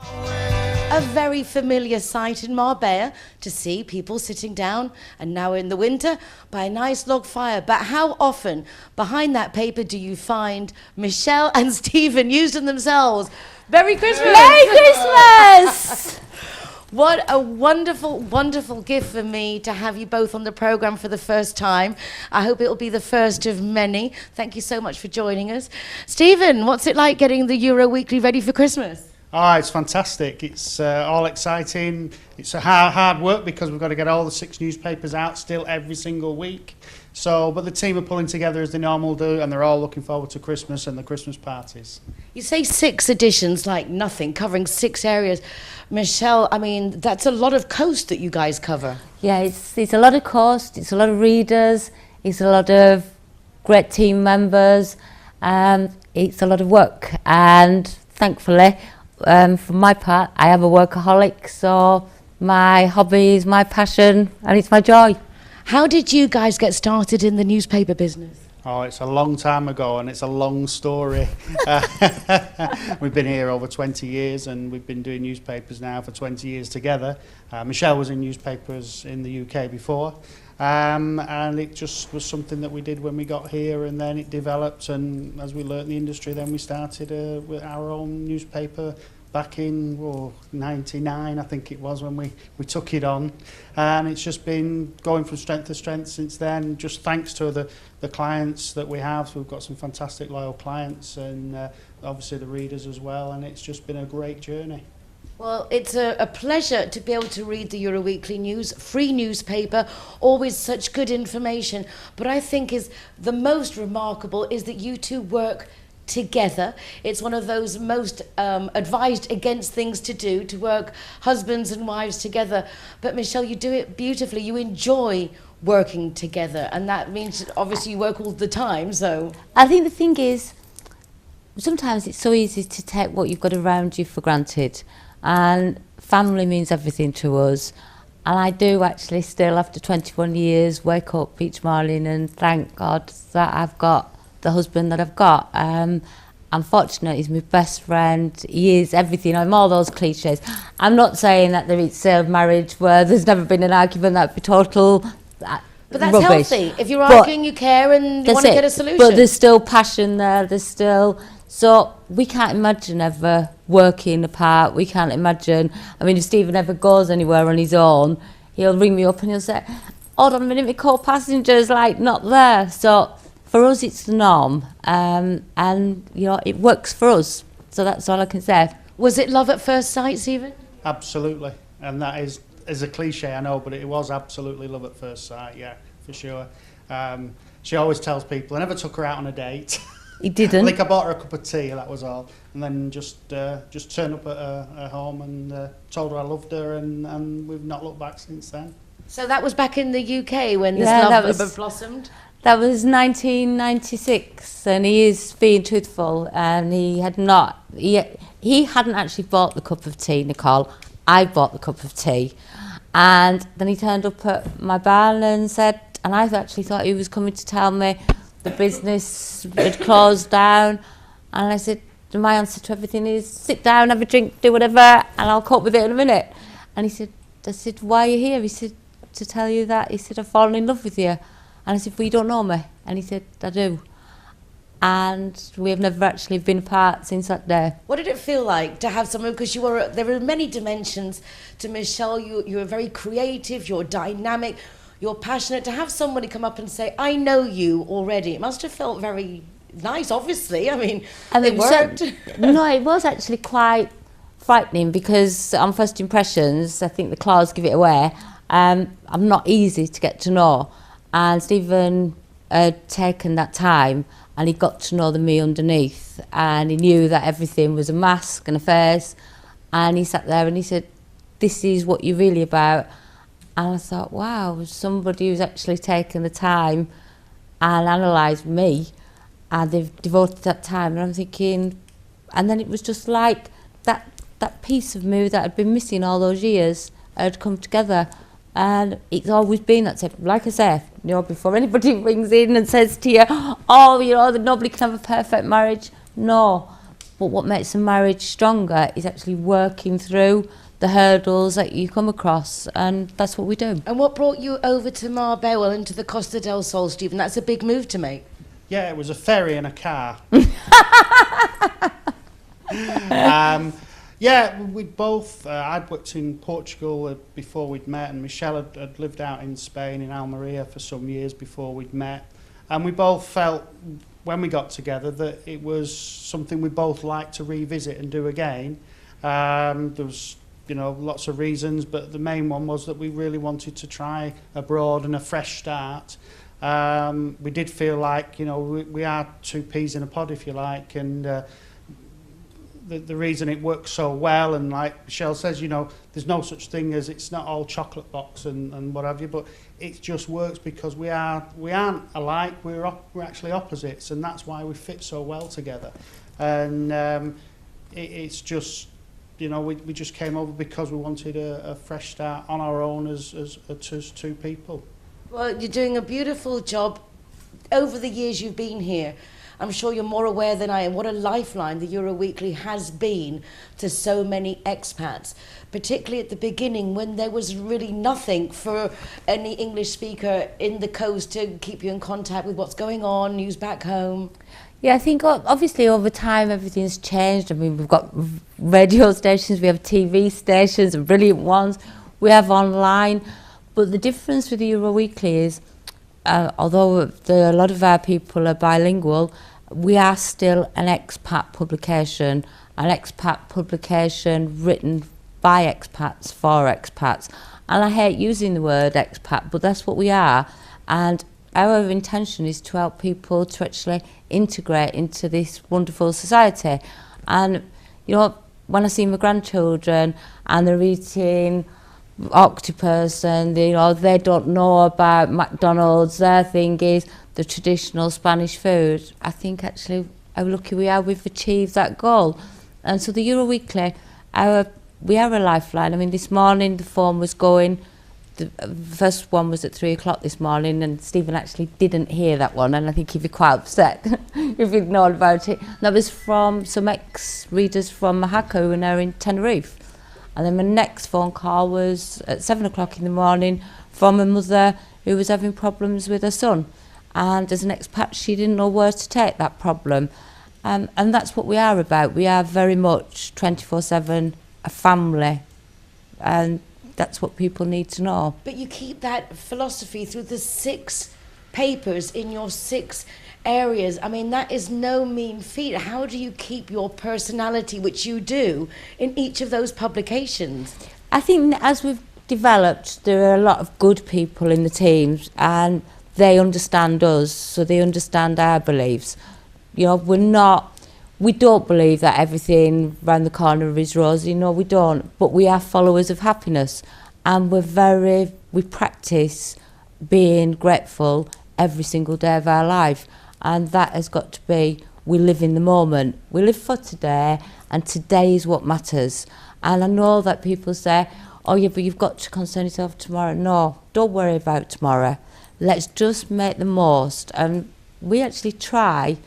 A very familiar sight in Marbella to see people sitting down, and now in the winter, by a nice log fire. But how often behind that paper do you find Michelle and Stephen Euesdens themselves? Merry Christmas! Merry Christmas! What a wonderful, wonderful gift for me to have you both on the programme for the first time. I hope it will be the first of many. Thank you so much for joining us. Stephen, what's it like getting the Euro Weekly ready for Christmas? Oh, it's fantastic. It's all exciting. It's a hard work because we've got to get all the 6 newspapers out still every single week. So, but the team are pulling together as they normally do, and they're all looking forward to Christmas and the Christmas parties. You say 6 editions like nothing, covering 6 areas. Michelle, I mean, that's a lot of coast that you guys cover. Yeah, it's a lot of cost, it's a lot of readers, it's a lot of great team members, it's a lot of work, and thankfully, for my part, I am a workaholic, so my hobby is my passion and it's my joy. How did you guys get started in the newspaper business? Oh, it's a long time ago and it's a long story. We've been here over 20 years and we've been doing newspapers now for 20 years together. Michelle was in newspapers in the UK before, and it just was something that we did when we got here, and then it developed, and as we learnt the industry, then we started with our own newspaper back in 99, I think it was, when we took it on, and it's just been going from strength to strength since then, just thanks to the clients that we have. So we've got some fantastic loyal clients, and obviously the readers as well, and it's just been a great journey. Well, it's a pleasure to be able to read the Euro Weekly News, free newspaper, always such good information. But I think is the most remarkable is that you two work together. It's one of those most advised against things to do, to work husbands and wives together. But Michelle, you do it beautifully. You enjoy working together, and that means obviously you work all the time. So I think the thing is, sometimes it's so easy to take what you've got around you for granted, and family means everything to us. And I do actually still, after 21 years, wake up each morning and thank God that I've got the husband that I've got. I'm fortunate, he's my best friend, he is everything. I'm all those cliches. I'm not saying that there is a marriage where there's never been an argument, that'd be total but that's rubbish. healthy. If you're arguing, you care and you want to get a solution. But there's still passion there, there's still... So we can't imagine ever working apart. We can't imagine... I mean, if Stephen ever goes anywhere on his own, he'll ring me up and he'll say, hold on a minute, my co-passenger's like not there. So for us, it's the norm. And, you know, it works for us. So that's all I can say. Was it love at first sight, Stephen? Absolutely. And that is a cliche, I know, but it was absolutely love at first sight, yeah, for sure. She always tells people, I never took her out on a date. He didn't. I think I bought her a cup of tea, that was all. And then just turned up at her home and told her I loved her, and we've not looked back since then. So that was back in the UK when this Yeah, love blossomed? That was 1996, and he is being truthful, and he hadn't actually bought the cup of tea, Nicole. I bought the cup of tea. And then he turned up at my barn and said, and I actually thought he was coming to tell me the business had closed down, and I said, my answer to everything is sit down, have a drink, do whatever, and I'll cope with it in a minute. And he said, I said, why are you here? He said, to tell you that. He said, I've fallen in love with you. And I said, well, you don't know me. And he said, I do. And we have never actually been apart since that day. What did it feel like to have someone, because there are many dimensions to Michelle, you're very creative, you're dynamic, you're passionate. To have somebody come up and say, I know you already, it must have felt very nice, obviously. I mean it worked. No, it was actually quite frightening, because on first impressions, I think the claws give it away. I'm not easy to get to know. And Stephen had taken that time, and he got to know me underneath, and he knew that everything was a mask and a face. And he sat there and he said, this is what you're really about. And I thought, wow, somebody who's actually taken the time and analysed me, and they've devoted that time. And I'm thinking, and then it was just like that piece of me that had been missing all those years had come together. And it's always been that same. Like I say, you know, before anybody rings in and says to you, oh, you know, that nobody can have a perfect marriage. No, But what makes a marriage stronger is actually working through the hurdles that you come across, and that's what we do. And what brought you over to Marbella and to the Costa del Sol, Stephen? That's a big move to make. Yeah, it was a ferry and a car. Yeah, we both, I'd worked in Portugal before we'd met, and Michelle had lived out in Spain, in Almeria, for some years before we'd met. And we both felt, when we got together, that it was something we both liked to revisit and do again. There was, you know, lots of reasons, but the main one was that we really wanted to try abroad and a fresh start. We did feel like, you know, we are two peas in a pod, if you like, and the reason it works so well, and like Michelle says, you know, there's no such thing as, it's not all chocolate box and what have you, but it just works because we aren't alike, we're actually opposites, and that's why we fit so well together. And it's just, you know, we just came over because we wanted a fresh start on our own as two people. Well, you're doing a beautiful job. Over the years you've been here, I'm sure you're more aware than I am what a lifeline the Euro Weekly has been to so many expats, particularly at the beginning when there was really nothing for any English speaker in the coast to keep you in contact with what's going on, news back home. Yeah, I think obviously over time everything's changed. I mean, we've got radio stations, we have TV stations, brilliant ones, we have online. But the difference with the Euro Weekly is, although a lot of our people are bilingual, we are still an expat publication written by expats for expats. And I hate using the word expat, but that's what we are. And our intention is to help people to actually integrate into this wonderful society. And, you know, when I see my grandchildren and they're eating octopus and, you know, they don't know about McDonald's, their thing is the traditional Spanish food, I think actually how lucky we are we've achieved that goal. And so the Euro Weekly, we are a lifeline. I mean, this morning the phone was going, the first one was at 3 o'clock this morning, and Stephen actually didn't hear that one, and I think he'd be quite upset if he'd known about it. That was from some ex-readers from Mahaka who are now in Tenerife. And then my next phone call was at 7 o'clock in the morning from a mother who was having problems with her son. And as an expat, she didn't know where to take that problem. And that's what we are about. We are very much 24/7 a family. And that's what people need to know. But you keep that philosophy through the 6 papers in your 6 areas. I mean, that is no mean feat. How do you keep your personality, which you do, in each of those publications? I think as we've developed, there are a lot of good people in the teams, and they understand us, so they understand our beliefs. You know, we don't believe that everything round the corner is rosy. No, we don't. But we are followers of happiness, and we practice being grateful every single day of our life. And that has got to be, we live in the moment. We live for today, and today is what matters. And I know that people say, oh yeah, but you've got to concern yourself tomorrow. No, don't worry about tomorrow. Let's just make the most. And we actually try,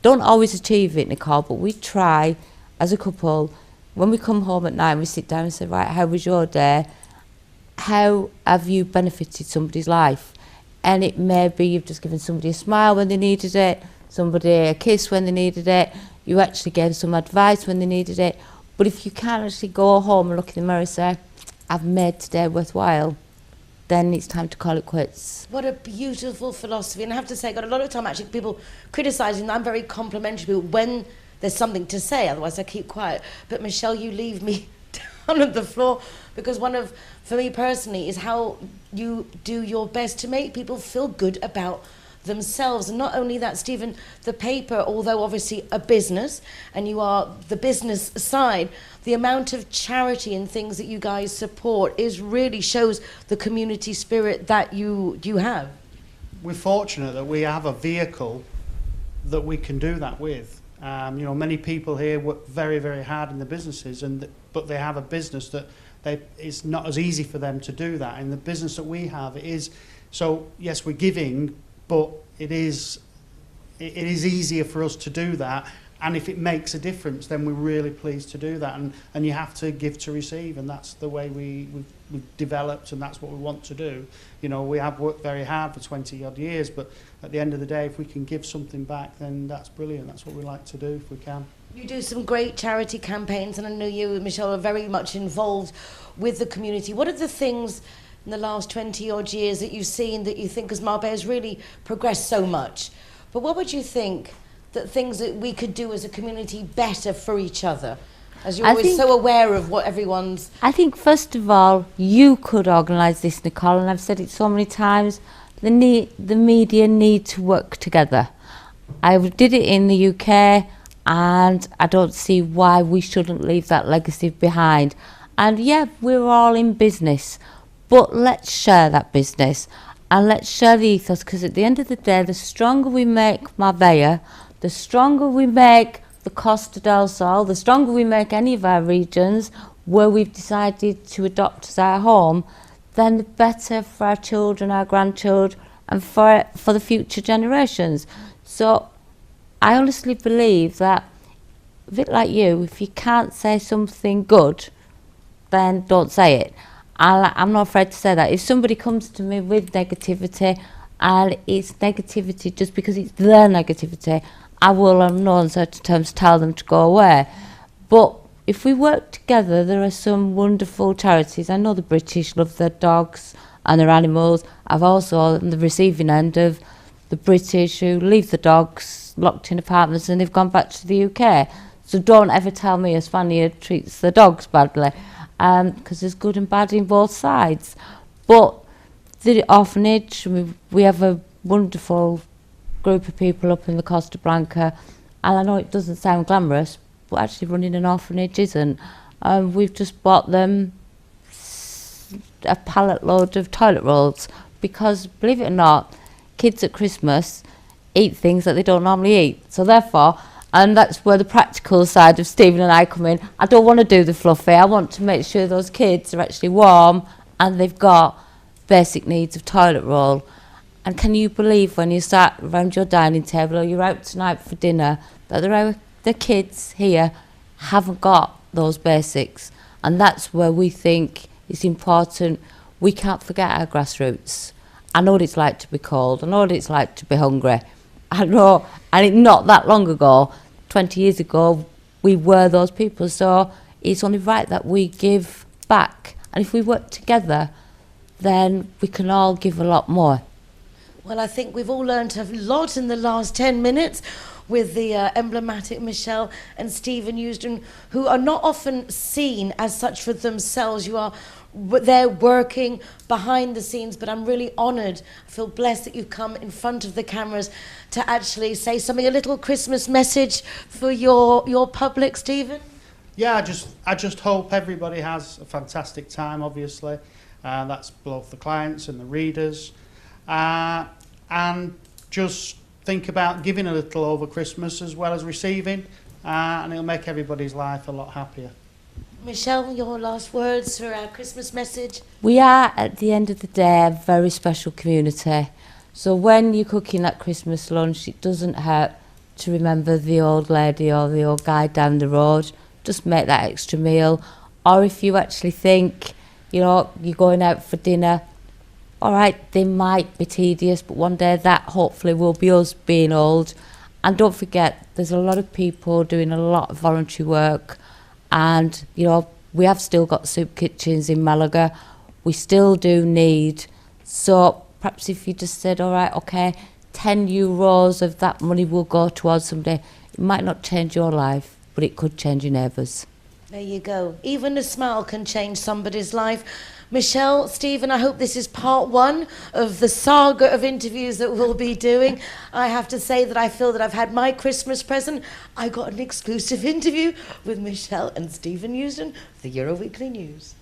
don't always achieve it, Nicole, but we try as a couple, when we come home at night, we sit down and say, right, how was your day? How have you benefited somebody's life? And it may be you've just given somebody a smile when they needed it, somebody a kiss when they needed it, you actually gave some advice when they needed it. But if you can't actually go home and look in the mirror and say, I've made today worthwhile, then it's time to call it quits. What a beautiful philosophy. And I have to say, I got a lot of time actually people criticising that I'm very complimentary when there's something to say, otherwise I keep quiet. But Michelle, you leave me down on the floor, because for me personally, is how you do your best to make people feel good about themselves. And not only that, Stephen, the paper, although obviously a business, and you are the business side, the amount of charity and things that you guys support really shows the community spirit that you have. We're fortunate that we have a vehicle that we can do that with. You know, many people here work very, very hard in the businesses, but they have a business that it's not as easy for them to do that. And the business that we have, it is, so yes, we're giving, but it is easier for us to do that. And if it makes a difference, then we're really pleased to do that. And you have to give to receive, and that's the way we've developed, and that's what we want to do. You know, we have worked very hard for 20 odd years, but at the end of the day, if we can give something back, then that's brilliant. That's what we like to do if we can. You do some great charity campaigns, and I know you, Michelle, are very much involved with the community. What are the things in the last 20 odd years that you've seen that you think, because Marbella has really progressed so much, but what would you think that things that we could do as a community better for each other, as you're always so aware of what everyone's... I think first of all, you could organise this, Nicole, and I've said it so many times, the media need to work together. I did it in the UK, and I don't see why we shouldn't leave that legacy behind. And yeah, we're all in business, but let's share that business and let's share the ethos, because at the end of the day, the stronger we make Marbella, the stronger we make the Costa del Sol, the stronger we make any of our regions where we've decided to adopt as our home, then the better for our children, our grandchildren, and for the future generations. So I honestly believe that, a bit like you, if you can't say something good, then don't say it. I'm not afraid to say that. If somebody comes to me with negativity, and it's negativity just because it's their negativity, I will on no uncertain terms tell them to go away. But if we work together, there are some wonderful charities. I know the British love their dogs and their animals. I've also on the receiving end of the British who leave the dogs locked in apartments and they've gone back to the UK. So don't ever tell me a Spaniard treats the dogs badly, because there's good and bad in both sides. But the orphanage, we have a wonderful group of people up in the Costa Blanca, and I know it doesn't sound glamorous, but actually running an orphanage isn't. We've just bought them a pallet load of toilet rolls, because believe it or not, kids at Christmas eat things that they don't normally eat. So therefore, and that's where the practical side of Stephen and I come in, I don't want to do the fluffy. I want to make sure those kids are actually warm and they've got basic needs of toilet roll. And can you believe when you sat around your dining table or you're out tonight for dinner that the kids here haven't got those basics? And that's where we think it's important. We can't forget our grassroots. I know what it's like to be cold. I know what it's like to be hungry. I know, and not that long ago, 20 years ago, we were those people. So it's only right that we give back. And if we work together, then we can all give a lot more. Well, I think we've all learned a lot in the last 10 minutes with the emblematic Michelle and Stephen Euesdens, who are not often seen as such for themselves. You are there working behind the scenes, but I'm really honoured. I feel blessed that you've come in front of the cameras to actually say something, a little Christmas message for your public, Stephen. Yeah, I just hope everybody has a fantastic time, obviously. That's both the clients and the readers. And just think about giving a little over Christmas as well as receiving, and it'll make everybody's life a lot happier. Michelle, your last words for our Christmas message? We are, at the end of the day, a very special community. So when you're cooking that Christmas lunch, it doesn't hurt to remember the old lady or the old guy down the road. Just make that extra meal. Or if you actually think, you're going out for dinner, all right, they might be tedious, but one day that hopefully will be us being old. And don't forget, there's a lot of people doing a lot of voluntary work. And, we have still got soup kitchens in Malaga. We still do need. So perhaps if you just said, all right, okay, 10 euros of that money will go towards somebody. It might not change your life, but it could change your neighbours. There you go. Even a smile can change somebody's life. Michelle, Stephen, I hope this is part one of the saga of interviews that we'll be doing. I have to say that I feel that I've had my Christmas present. I got an exclusive interview with Michelle and Stephen Euesdens of the Euro Weekly News.